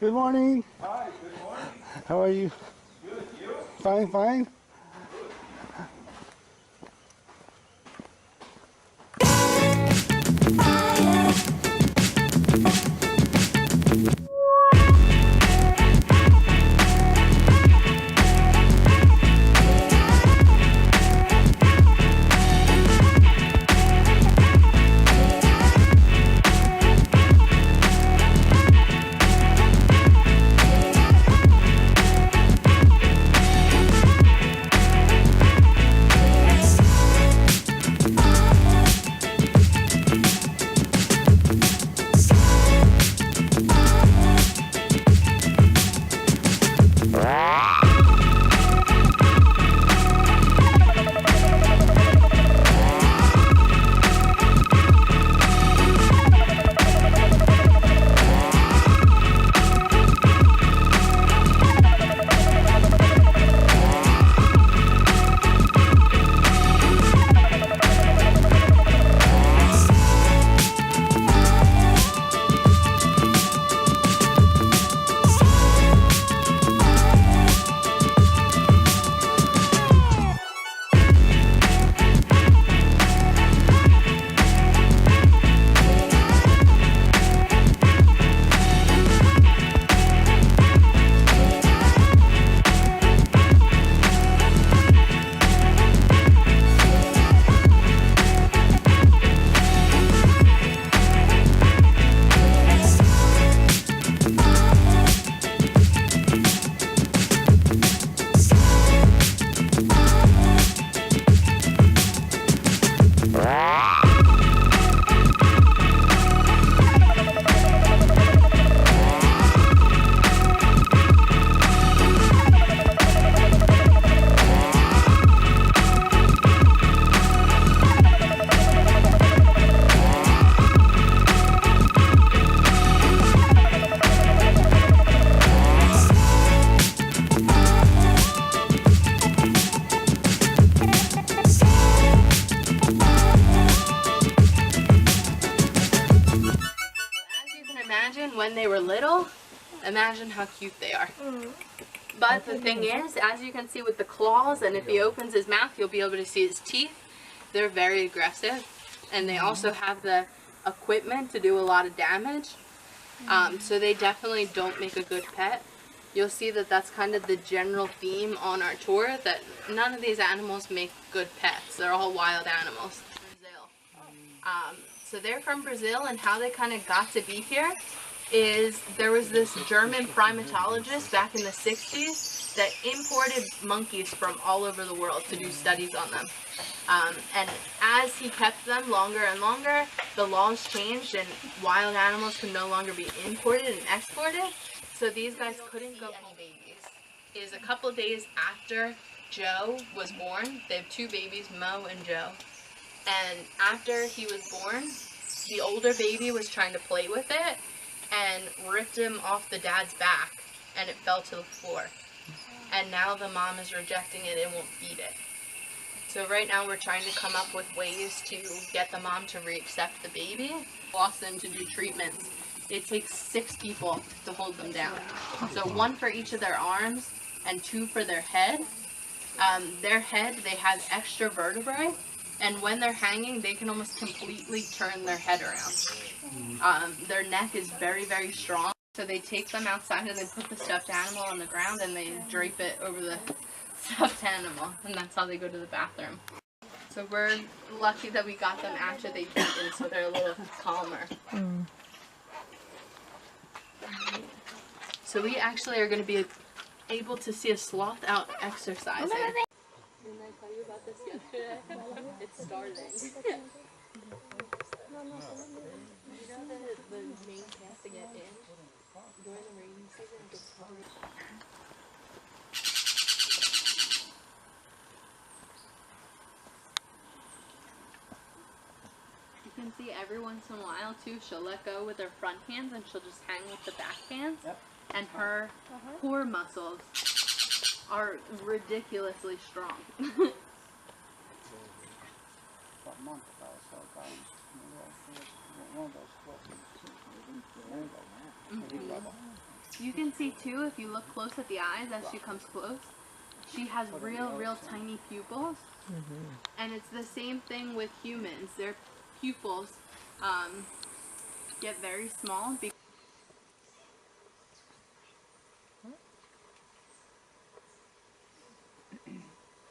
Good morning. Hi, good morning. How are you? Good, you? Fine, fine. When they were little, imagine how cute they are. But the thing is, as you can see with the claws, and if he opens his mouth, you'll be able to see his teeth. They're very aggressive, and they also have the equipment to do a lot of damage. So they definitely don't make a good pet. You'll see that that's kind of the general theme on our tour, that none of these animals make good pets. They're all wild animals. Brazil. So they're from Brazil, and how they kind of got to be here is there was this German primatologist back in the 60s that imported monkeys from all over the world to do studies on them. And as he kept them longer and longer, the laws changed and wild animals could no longer be imported and exported. So these guys couldn't go home. Babies is a couple days after Joe was born. They have two babies, Mo and Joe. And after he was born, the older baby was trying to play with it and ripped him off the dad's back, and it fell to the floor. And now the mom is rejecting it and won't feed it. So right now we're trying to come up with ways to get the mom to re-accept the baby. Boston to do treatments. It takes 6 people to hold them down. So 1 for each of their arms and 2 for their head. Their head, they have extra vertebrae, and when they're hanging, they can almost completely turn their head around. Their neck is very, very strong. So they take them outside and they put the stuffed animal on the ground and they drape it over the stuffed animal, and that's how they go to the bathroom. So we're lucky that we got them after they've eaten, so they're a little calmer. So we actually are going to be able to see a sloth out exercising. Didn't I tell you about this yesterday? It's starting. You know the main path to get in during the rainy season gets hard. You can see every once in a while too, she'll let go with her front hands and she'll just hang with the back hands. Yep. And her core muscles are ridiculously strong. You can see too, if you look close at the eyes as she comes close, she has real tiny pupils. And it's the same thing with humans. Their pupils get very small.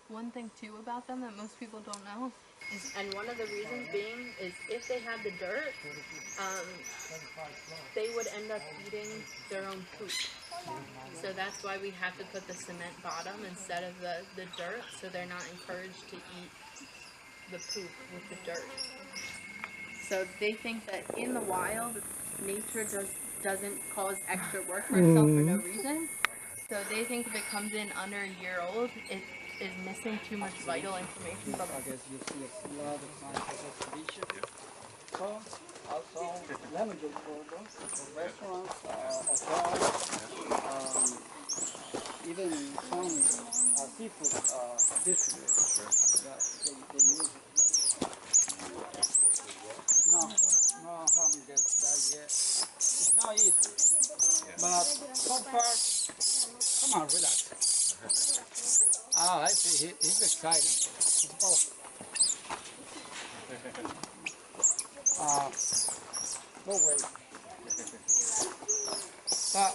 One thing too about them that most people don't know is, and one of the reasons being, is if they had the dirt, they would end up eating their own poop. So that's why we have to put the cement bottom instead of the dirt, so they're not encouraged to eat the poop with the dirt. So they think that in the wild, nature doesn't cause extra work for itself for no reason. So they think if it comes in under a year old, it is missing too much vital information from it. I guess you see a lot of scientific exhibition. So, also lemon juice for restaurants, hotels, even some seafood dishes. Yeah, they use it. No, I haven't got that yet. It's not easy. But so far, come on, relax. Oh, I see. He's excited. No way. But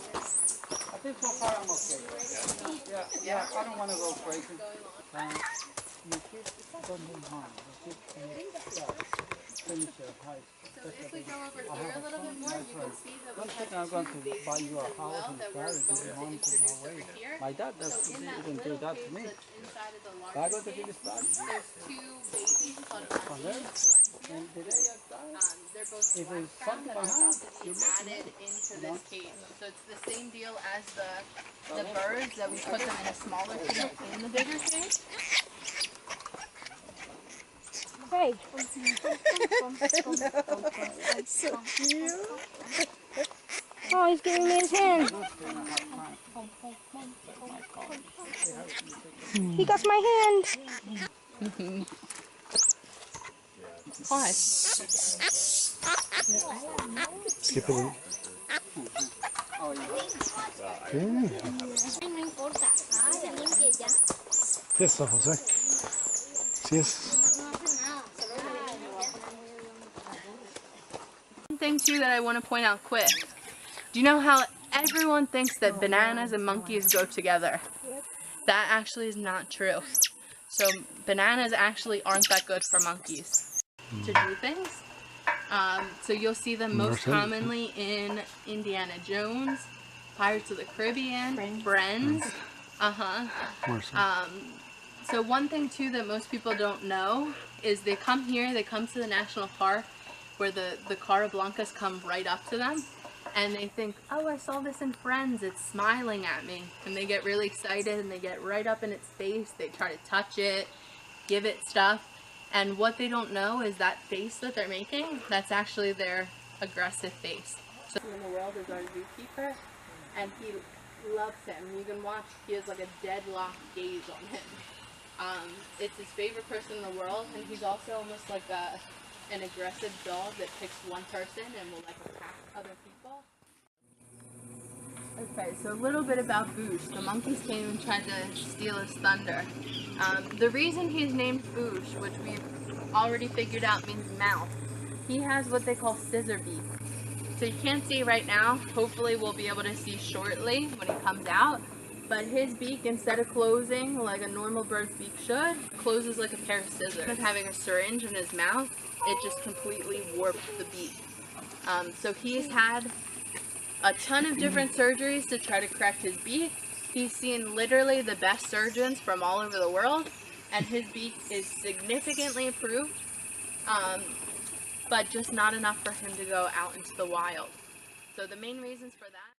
I think so far I'm okay. Yeah, I don't want to go crazy. You kids don't move harm. You kids finish your height. So if we go over here a little bit more, you can see that we have I'm going to buy you a as house well and that start we're it going if you to want to introduce my way. over here. My dad So in that didn't do little that to cage me. that's inside of the I larger go to cage, give it back. there's two babies called Araña and And Valencia. today I died. They're both If black it's crown something that are about behind, to be you're missing added it. into this cage. So it's the same deal as the birds, that we put them in a smaller cage in the bigger cage. Hey. So cute. Oh, he's giving me his hand. He got my hand. Why? Skip it. No importa. Ay, limpia ya. Eso, José. Sí es. One thing too that I want to point out quick. Do you know how everyone thinks that bananas and monkeys go together? That actually is not true. So bananas actually aren't that good for monkeys to do things. So you'll see them most commonly in Indiana Jones, Pirates of the Caribbean, Friends. So one thing too that most people don't know is they come here, they come to the national park where the Cara Blancas come right up to them, and they think, oh, I saw this in Friends, it's smiling at me. And they get really excited and they get right up in its face, they try to touch it, give it stuff. And what they don't know is that face that they're making, that's actually their aggressive face. So in the world is our zookeeper, and he loves him. You can watch, he has like a deadlocked gaze on him. It's his favorite person in the world, and he's also almost like an aggressive dog that picks one person and will like attack other people. Okay, so a little bit about Boosh. The monkeys came and tried to steal his thunder. The reason he's named Boosh, which we've already figured out means mouth, he has what they call scissor beak. So you can't see right now, hopefully we'll be able to see shortly when he comes out, but his beak, instead of closing like a normal bird's beak should, closes like a pair of scissors. Instead of having a syringe in his mouth, it just completely warped the beak. So he's had a ton of different surgeries to try to correct his beak. He's seen literally the best surgeons from all over the world, and his beak is significantly improved, but just not enough for him to go out into the wild. So the main reasons for that